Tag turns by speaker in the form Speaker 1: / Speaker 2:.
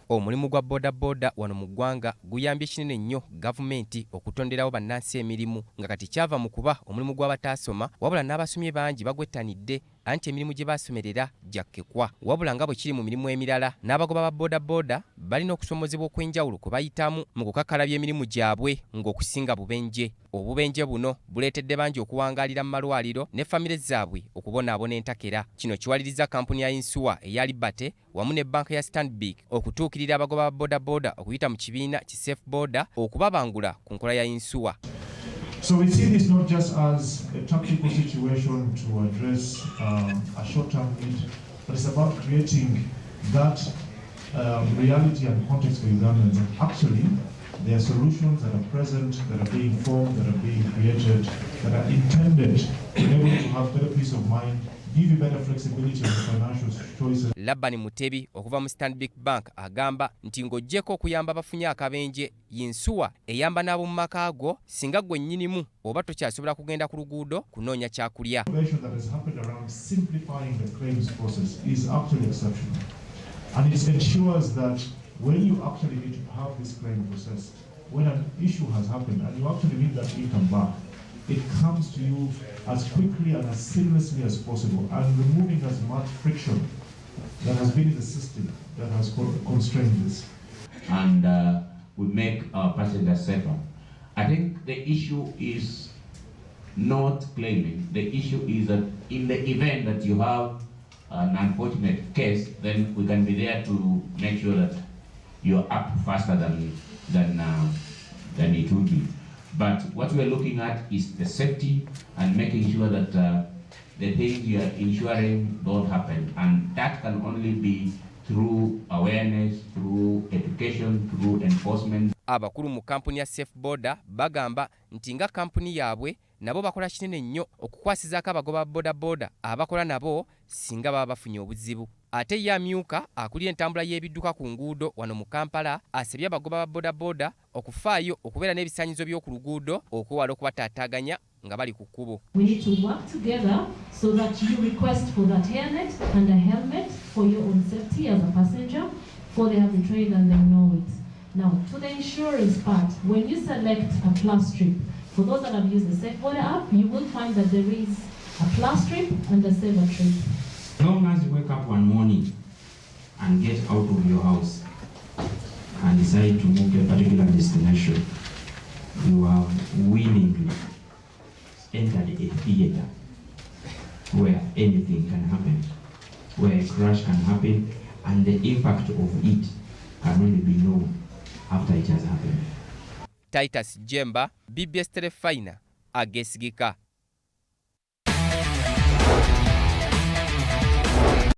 Speaker 1: Omulimu gwa boda wano mu ggwanga guyambye kinene nnyo gavumenti okutonderawo bannansi emirimu nga kati kyava mu kuba omulimu gw'abataasoma wabula n'abasomye bangi bagwettanidde anti emirimu gye basomerera gyakkekwa wabula nga bwe kiri mu mirimu emirala n'abagoba ba boda balina okusomozebwa okw'enjawulo kwe bayitamu mu kukakalabya emirimu gyabwe ng'okusinga bubenje. Obubenje buno buleetedde bangi okuwangaalira mu malwaliro ne famire zaabwe okubonaabona entakera. Kino kiwaliriza kampuni ya Yinsuwa eya Liberty wamu ne banka ya Stanbic okutuukirira abagoba ba boda okuyita mu kibiina ki Safe Boda okubabangula ku nkola ya Yinsuwa.
Speaker 2: So we see this not just as a tactical situation to address a short-term need, but it's about creating that reality and context for Ugandans. And actually, there are solutions that are present, that are being formed, that are being created, that are intended to enable you to have better peace of mind, give you better flexibility on the financial choices.
Speaker 1: Labani Mutebi okuva mu Stanbic Bank agamba nti ng'oggyeko okuyamba abafunye akabenje Yinsuwa eyamba n'abo mu maka ago singa gwe nnyinimu oba tokyasobola kugenda ku luguudo kunoonya kyakulya.
Speaker 2: Innovation that has happened around simplifying the claims process is actually exceptional. And it ensures that when you actually need to have this claim processed, when an issue has happened and you actually need that income back, it comes to you as quickly and as seamlessly as possible and removing as much friction that has been in the system that has constrained this.
Speaker 3: And we make our passengers safer. I think the issue is not claiming. The issue is that in the event that you have an unfortunate case, then we can be there to make sure that you're up faster than it would be. But what we're looking at is the safety and making sure that the things you are insuring don't happen. And that can only be through awareness, through education, through enforcement.
Speaker 1: Abakulu mu kampuni ya Safe Boda bagamba nti nga kampuni yaabwe nabo bakola kinene nnyo okukwasizaako abagoba boda abakola nabo singa baba bafunye obuzibu. Ate ye amyuka akulira entambula y'ebidduka ku nguudo wano mu Kampala asebya abagoba ba boda okufaayo okubeera n'ebisaanyizo by'oku luguudo okwewala okubataataaganya nga bali ku kkubo.
Speaker 4: We need to work together so that you request for that hairnet and a helmet for your own safety as a passenger, for they have been trained and they know it. Now, to the insurance part, when you select a plus trip, for those that have used the Safe Boda app, you will find that there is a plus trip and a saver trip.
Speaker 5: As long as you wake up one morning and get out of your house and decide to move to a particular destination, you have willingly entered a theater where anything can happen, where a crash can happen, and the impact of it can only be known after it has happened.
Speaker 1: Titus Jemba, BBS Terefayina, Ageesigika.